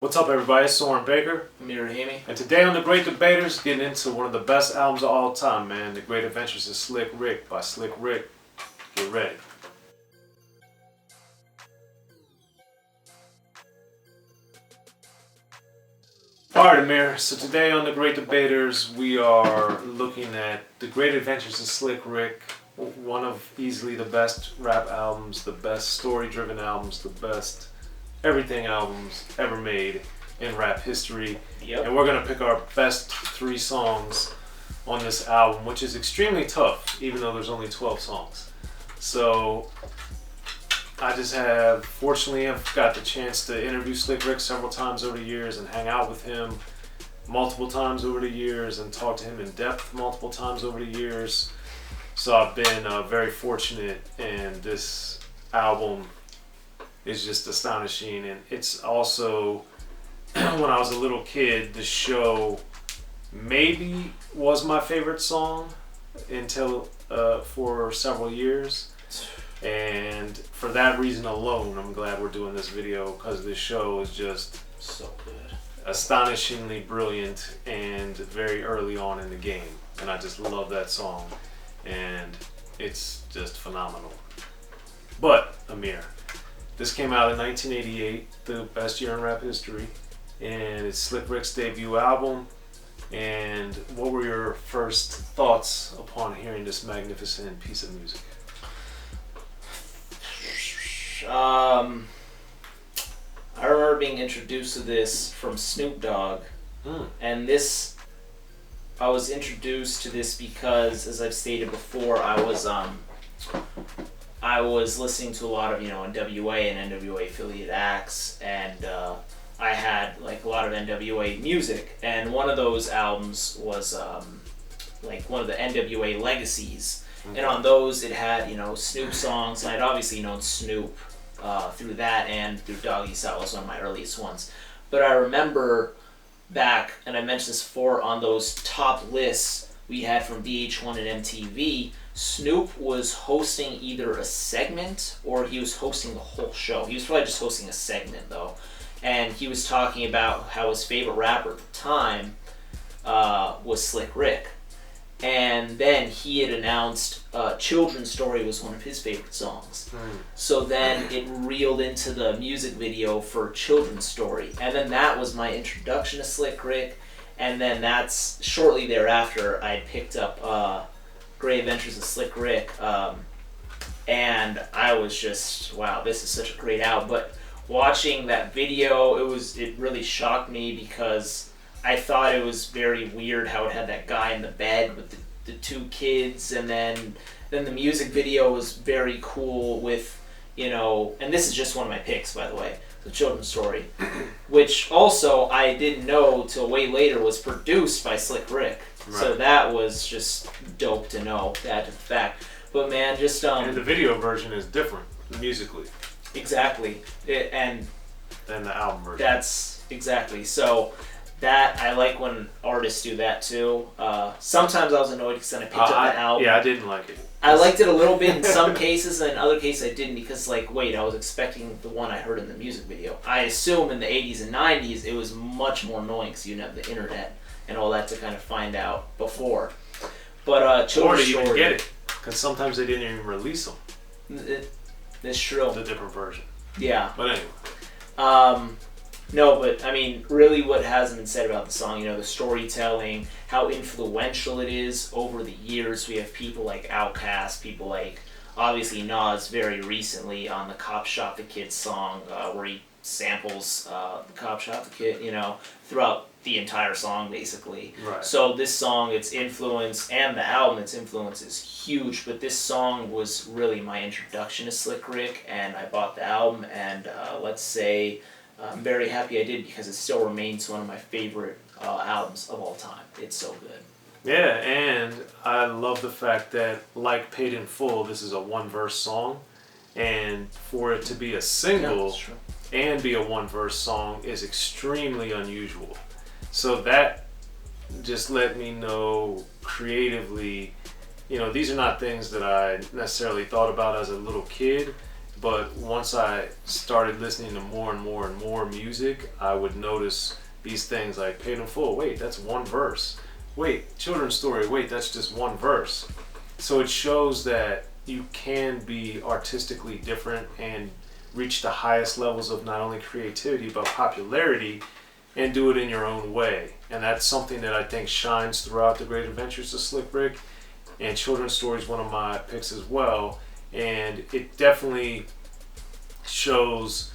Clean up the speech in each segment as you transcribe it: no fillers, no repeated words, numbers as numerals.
What's up, everybody? It's Soren Baker. Amir, Rahimi. And today on The Great Debaters, getting into one of the best albums of all time, man. The Great Adventures of Slick Rick by Slick Rick. Get ready. Alright, Amir. So today on The Great Debaters, we are looking at The Great Adventures of Slick Rick. One of easily the best rap albums, the best story-driven albums, the best everything albums ever made in rap history. Yep. And we're going to pick our best 3 songs on this album, which is extremely tough, even though there's only 12 songs. So I just fortunately, I've got the chance to interview Slick Rick several times over the years and hang out with him multiple times over the years and talk to him in depth multiple times over the years. So I've been very fortunate, and this album is just astonishing. And it's also, when I was a little kid, the show maybe was my favorite song until for several years. And for that reason alone, I'm glad we're doing this video, because this show is just So good. astonishingly brilliant and very early on in the game. And I just love that song, and it's just phenomenal. But, Amir, this came out in 1988, the best year in rap history, and it's Slick Rick's debut album. And what were your first thoughts upon hearing this magnificent piece of music? I remember being introduced to this from Snoop Dogg, and I was introduced to this because, as I've stated before, I was listening to a lot of NWA and NWA affiliate acts, and I had like a lot of NWA music, and one of those albums was like one of the NWA legacies. And on those, it had Snoop songs, and I'd obviously known Snoop through that, and through Doggy Style was one of my earliest ones. But I remember back, and I mentioned this before, on those top lists we had from VH1 and MTV, Snoop was hosting either a segment or he was hosting the whole show. He was probably just hosting a segment though, and he was talking about how his favorite rapper at the time was Slick Rick. And then he had announced Children's Story was one of his favorite songs. So then it reeled into the music video for Children's Story. And then that was my introduction to Slick Rick. And then that's shortly thereafter I picked up Great Adventures of Slick Rick. And I was just, wow, this is such a great album. But watching that video, it really shocked me, because I thought it was very weird how it had that guy in the bed with the 2 kids, and then the music video was very cool with, and this is just one of my picks, by the way, the Children's Story, which also I didn't know till way later was produced by Slick Rick. Right. So that was just dope to know that to the fact. But man, just and the video version is different musically. Exactly, and than the album version. That's exactly so. That, I like when artists do that too. Sometimes I was annoyed because then I picked up the album. Yeah, I didn't like it. I liked it a little bit in some cases, and in other cases I didn't, because I was expecting the one I heard in the music video. I assume in the 80s and 90s it was much more annoying because you didn't have the internet and all that to kind of find out before. But Children's Story... Or to even get it, because sometimes they didn't even release them. It's true. The different version. Yeah. But anyway. No, but I mean, really what hasn't been said about the song, the storytelling, how influential it is over the years. We have people like Outkast, people like, obviously Nas very recently on the Cop Shot the Kid song, where he samples the Cop Shot the Kid, throughout the entire song basically. Right. So this song, its influence, and the album, its influence is huge, but this song was really my introduction to Slick Rick, and I bought the album, and let's say... I'm very happy I did, because it still remains one of my favorite albums of all time. It's so good. Yeah, and I love the fact that, like Paid in Full, this is a 1-verse song, and for it to be a single and be a 1-verse song is extremely unusual. So that just let me know creatively, these are not things that I necessarily thought about as a little kid, But once I started listening to more and more and more music, I would notice these things like Paid in Full. Wait, that's one verse. Wait, Children's Story. Wait, that's just one verse. So it shows that you can be artistically different and reach the highest levels of not only creativity but popularity and do it in your own way. And that's something that I think shines throughout The Great Adventures of Slick Rick. And Children's Story is one of my picks as well. And it definitely shows,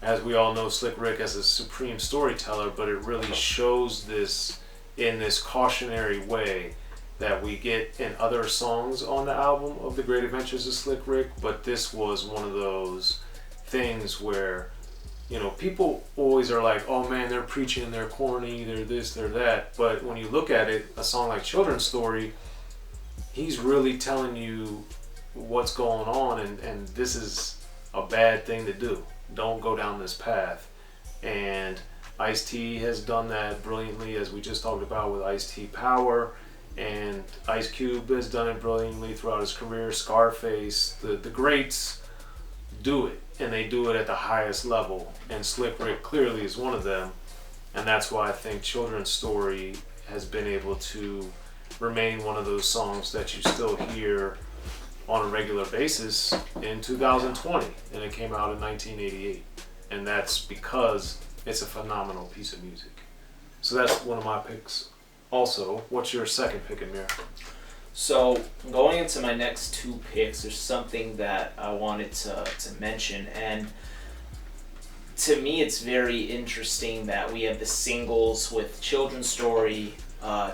as we all know, Slick Rick as a supreme storyteller, but it really shows this in this cautionary way that we get in other songs on the album of The Great Adventures of Slick Rick. But this was one of those things where, you know, people always are like, oh man, they're preaching, they're corny, they're this, they're that. But when you look at it, a song like Children's Story, he's really telling you what's going on, and this is a bad thing to do. Don't go down this path. And Ice-T has done that brilliantly, as we just talked about with Ice-T Power, and Ice Cube has done it brilliantly throughout his career. Scarface, the greats do it, and they do it at the highest level, and Slick Rick clearly is one of them. And that's why I think Children's Story has been able to remain one of those songs that you still hear on a regular basis in 2020, and it came out in 1988, and that's because it's a phenomenal piece of music. So that's one of my picks. Also, what's your second pick, Amir? So going into my next two picks, there's something that I wanted to mention, and to me it's very interesting that we have the singles with Children's Story,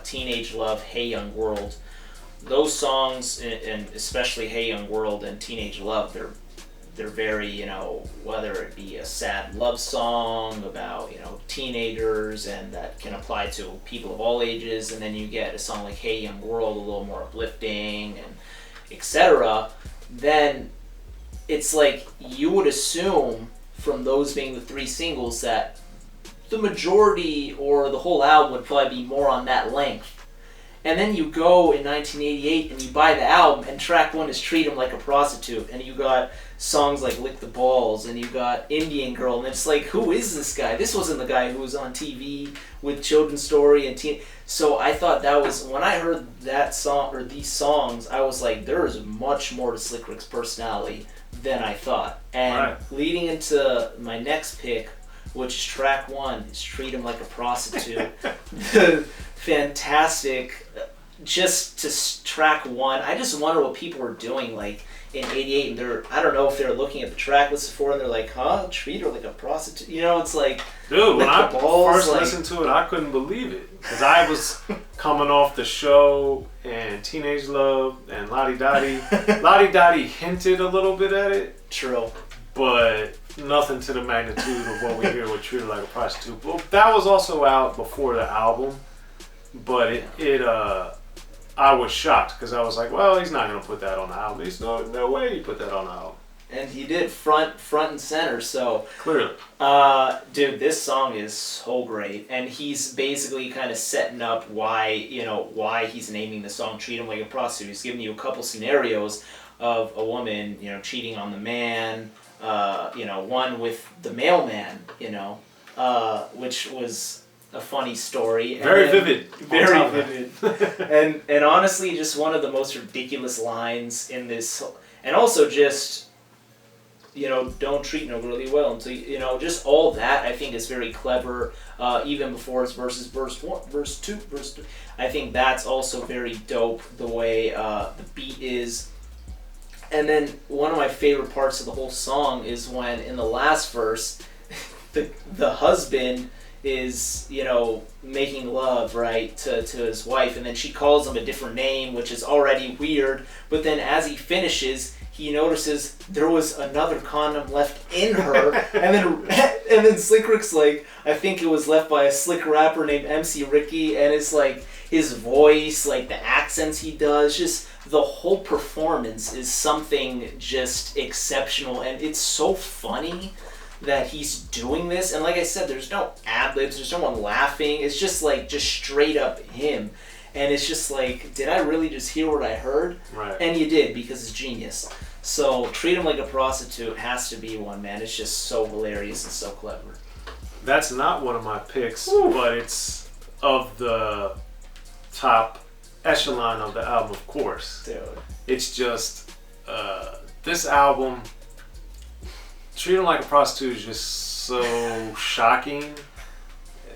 Teenage Love, Hey Young World. Those songs, and especially Hey Young World and Teenage Love, they're very, you know, whether it be a sad love song about, you know, teenagers, and that can apply to people of all ages, and then you get a song like Hey Young World, a little more uplifting and etc. Then it's like you would assume from those being the three singles that the majority or the whole album would probably be more on that length. And then you go in 1988 and you buy the album, and track one is Treat 'Em Like a Prostitute, and you got songs like Lick the Balls, and you got Indian Girl, and it's like, who is this guy? This wasn't the guy who was on TV with Children's Story and Teen. So I thought that was, when I heard that song or these songs, I was like, there is much more to Slick Rick's personality than I thought. And leading into my next pick, which is track one, is Treat 'Em Like a Prostitute. Fantastic. Just to track one, I just wonder what people were doing like in 88, and I don't know if they're looking at the track list before and they're like, huh, treat her like a prostitute, you know? It's like, dude, when I first listened to it, I couldn't believe it, because I was coming off The Show and Teenage Love and Lottie Dottie. Lottie Dottie hinted a little bit at it, true, but nothing to the magnitude of what we hear with Treat Her Like a Prostitute. Well, that was also out before the album, but I was shocked, because I was like, well, he's not going to put that on the album. There's no way he put that on the album. And he did front and center, so... Clearly. Dude, this song is so great. And he's basically kind of setting up why he's naming the song Treat 'Em Like a Prostitute. He's giving you a couple scenarios of a woman, you know, cheating on the man, one with the mailman, which was... a funny story. Very vivid. Very vivid. and honestly, just one of the most ridiculous lines in this. And also just, don't treat no really well until, just all that I think is very clever. Even before it's verse 1, verse 2. I think that's also very dope, the way the beat is. And then one of my favorite parts of the whole song is when in the last verse, the husband is, making love, right, to his wife, and then she calls him a different name, which is already weird, but then as he finishes, he notices there was another condom left in her, and then Slick Rick's like, I think it was left by a slick rapper named MC Ricky, and it's like, his voice, like the accents he does, just the whole performance is something just exceptional, and it's so funny that he's doing this, and like I said, there's no ad-libs, there's no one laughing, it's just straight up him, and it's just like, did I really just hear what I heard? Right. And you did, because it's genius. So Treat 'Em Like a Prostitute has to be one, man. It's just so hilarious and so clever. That's not one of my picks, but it's of the top echelon of the album, of course. Dude. It's just, this album, Treat 'Em Like a Prostitute is just so shocking,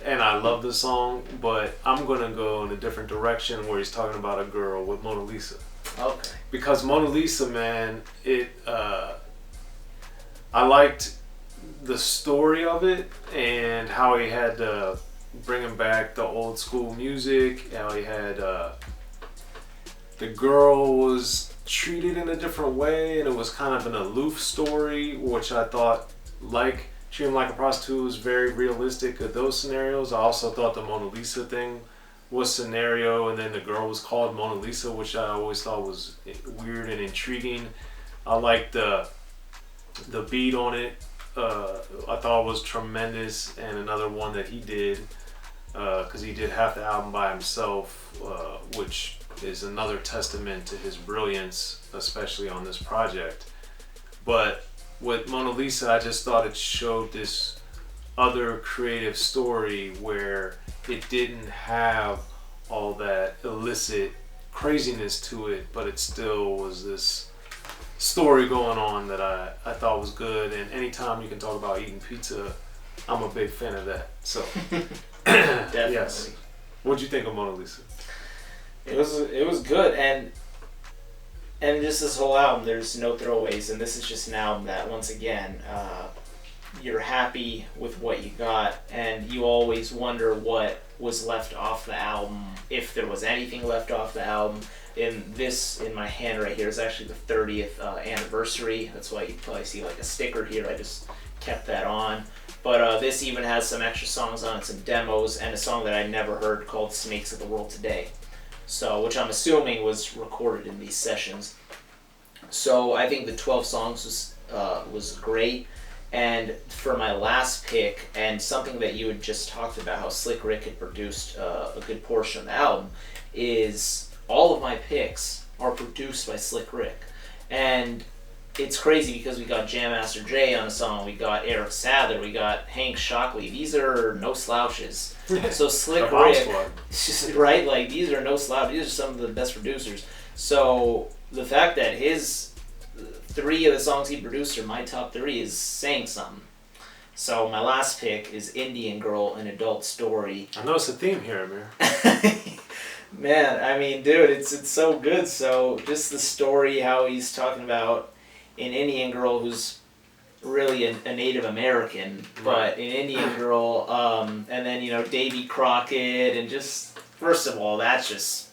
and I love the song, but I'm going to go in a different direction where he's talking about a girl with Mona Lisa. Okay. Because Mona Lisa, man, I liked the story of it and how he had to bring him back the old school music, how he had the girl was treated in a different way, and it was kind of an aloof story, which I thought, like Treat 'Em Like a Prostitute, was very realistic of those scenarios. I also thought the Mona Lisa thing was scenario, and then the girl was called Mona Lisa, which I always thought was weird and intriguing. I liked the beat on it. I thought it was tremendous, and another one that he did, because he did half the album by himself, which is another testament to his brilliance, especially on this project. But with Mona Lisa, I just thought it showed this other creative story where it didn't have all that illicit craziness to it, but it still was this story going on that I thought was good. And anytime you can talk about eating pizza, I'm a big fan of that. So Definitely. Yes. What'd you think of Mona Lisa? It was good, and just this whole album, there's no throwaways, and this is just an album that, once again, you're happy with what you got, and you always wonder what was left off the album, if there was anything left off the album. In my hand right here is actually the 30th anniversary. That's why you probably see like a sticker here. I just kept that on. But this even has some extra songs on it, some demos, and a song that I never heard called Snakes of the World Today. So, which I'm assuming was recorded in these sessions. So I think the 12 songs was great. And for my last pick, and something that you had just talked about, how Slick Rick had produced a good portion of the album, is all of my picks are produced by Slick Rick. And it's crazy because we got Jam Master Jay on a song, we got Eric Sadler, we got Hank Shockley. These are no slouches. So Slick Rick, right? Like, these are no slouches. These are some of the best producers. So the fact that his 3 of the songs he produced are my top 3 is saying something. So my last pick is Indian Girl, An Adult Story. I know it's a theme here, Amir. Man, I mean, dude, it's so good. So just the story, how he's talking about an Indian girl who's really a Native American, but an Indian girl, and then, Davy Crockett, and just, first of all, that's just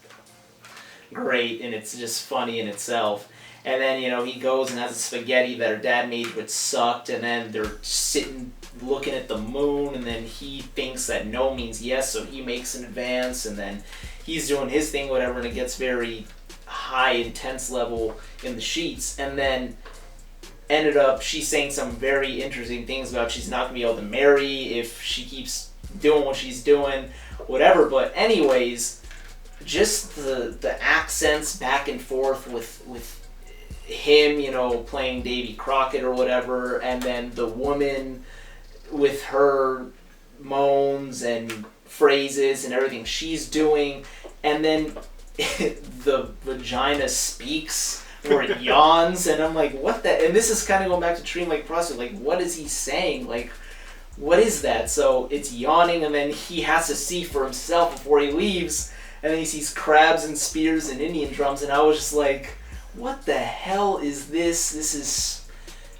great, and it's just funny in itself. And then, he goes and has a spaghetti that her dad made which sucked, and then they're sitting looking at the moon, and then he thinks that no means yes, so he makes an advance, and then he's doing his thing, whatever, and it gets very high, intense level in the sheets, and then ended up, she's saying some very interesting things about she's not going to be able to marry if she keeps doing what she's doing, whatever, but anyways, just the accents back and forth with him, playing Davy Crockett or whatever, and then the woman with her moans and phrases and everything she's doing, and then the vagina speaks or it yawns, and I'm like, what the? And this is kind of going back to Treat 'Em Like a Prostitute. Like, what is he saying? Like, what is that? So it's yawning, and then he has to see for himself before he leaves, and then he sees crabs and spears and Indian drums, and I was just like, what the hell is this? This is,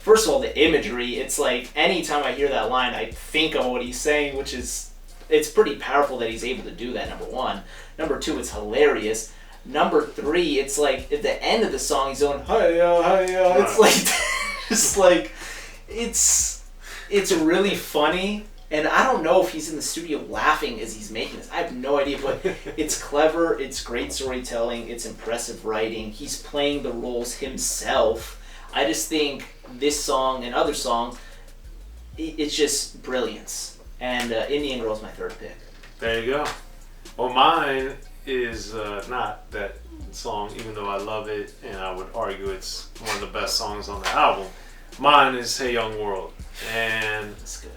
first of all, the imagery. It's like, anytime I hear that line, I think of what he's saying, which is, it's pretty powerful that he's able to do that, number 1. Number 2, it's hilarious. Number 3, it's like, at the end of the song, he's going, hi-ya, hi-ya. It's like, just like, it's really funny. And I don't know if he's in the studio laughing as he's making this. I have no idea, but it's clever, it's great storytelling, it's impressive writing. He's playing the roles himself. I just think this song and other songs, it's just brilliance. And Indian Girl is my 3rd pick. There you go. Well, mine is not that song, even though I love it and I would argue it's one of the best songs on the album. Mine is Hey Young World, and That's good.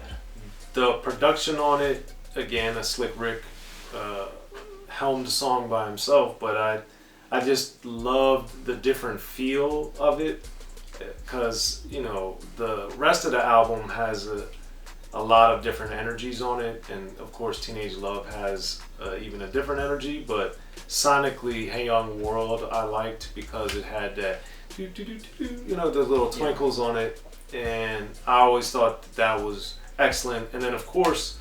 the production on it, again, a Slick Rick helmed the song by himself, but I just love the different feel of it, because you know the rest of the album has a lot of different energies on it, and of course Teenage Love has even a different energy, but sonically Hey Young World I liked because it had that you know, the little twinkles on it, and I always thought that was excellent. And then of course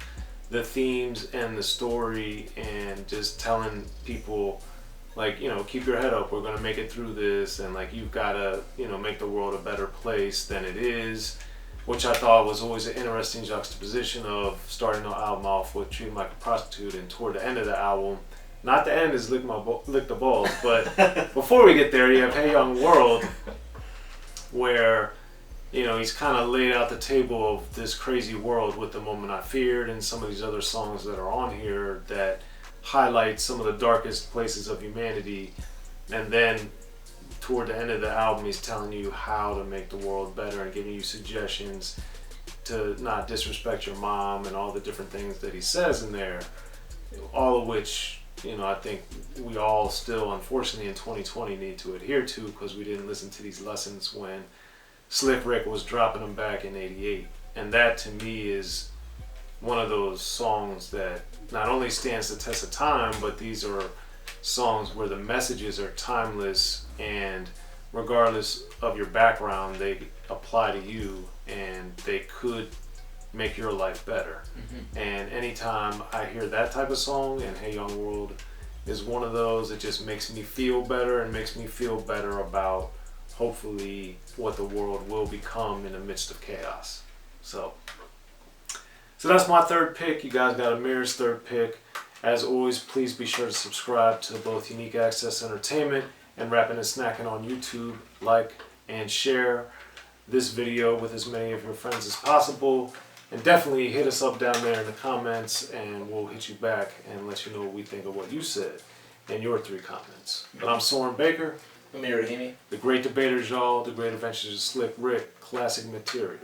the themes and the story and just telling people, like, you know, keep your head up, we're gonna make it through this, and like you've gotta, you know, make the world a better place than it is, which I thought was always an interesting juxtaposition of starting the album off with Treat 'Em Like a Prostitute, and toward the end of the album, not the end is Lick the Balls, but before we get there, you have Hey Young World, where, you know, he's kind of laid out the table of this crazy world with The Moment I Feared and some of these other songs that are on here that highlight some of the darkest places of humanity. And then toward the end of the album, he's telling you how to make the world better and giving you suggestions to not disrespect your mom and all the different things that he says in there, all of which, you know, I think we all still, unfortunately, in 2020 need to adhere to, because we didn't listen to these lessons when Slick Rick was dropping them back in '88. And that, to me, is one of those songs that not only stands the test of time, but these are songs where the messages are timeless, and regardless of your background, they apply to you and they could make your life better. Mm-hmm. And anytime I hear that type of song, and Hey Young World is one of those, it just makes me feel better and makes me feel better about hopefully what the world will become in the midst of chaos. So that's my third pick. You guys got Amir's third pick. As always, please be sure to subscribe to both Unique Access Entertainment and Rappin' and Snackin' on YouTube. Like and share this video with as many of your friends as possible. And definitely hit us up down there in the comments, and we'll hit you back and let you know what we think of what you said in your 3 comments. But I'm Soren Baker. Amir, Rahimi. The Great Debaters, y'all. The Great Adventures of Slick Rick. Classic material.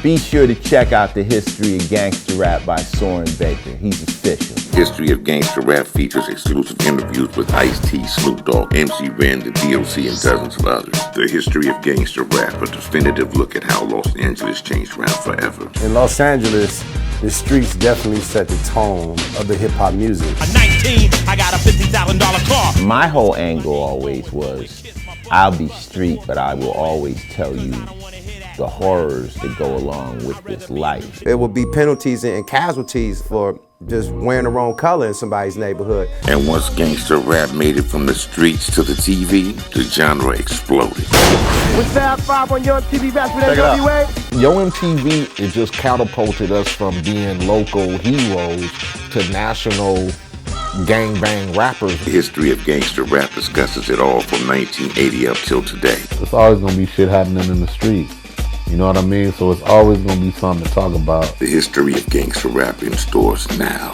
Be sure to check out the history of gangster rap by Soren Baker. He's official. History of Gangster Rap features exclusive interviews with Ice-T, Snoop Dogg, MC Ren, the D.O.C, and dozens of others. The History of Gangster Rap, a definitive look at how Los Angeles changed rap forever. In Los Angeles, the streets definitely set the tone of the hip-hop music. At 19, I got a $50,000 car. My whole angle always was, I'll be street, but I will always tell you the horrors that go along with this life. There will be penalties and casualties for just wearing the wrong color in somebody's neighborhood. And once gangster rap made it from the streets to the TV, the genre exploded. With Fab 5 on Yo MTV Raps with NWA. Yo MTV, it just catapulted us from being local heroes to national gangbang rappers. The History of Gangster Rap discusses it all from 1980 up till today. It's always gonna be shit happening in the street. You know what I mean? So it's always gonna be something to talk about. The History of Gangster Rap in stores now.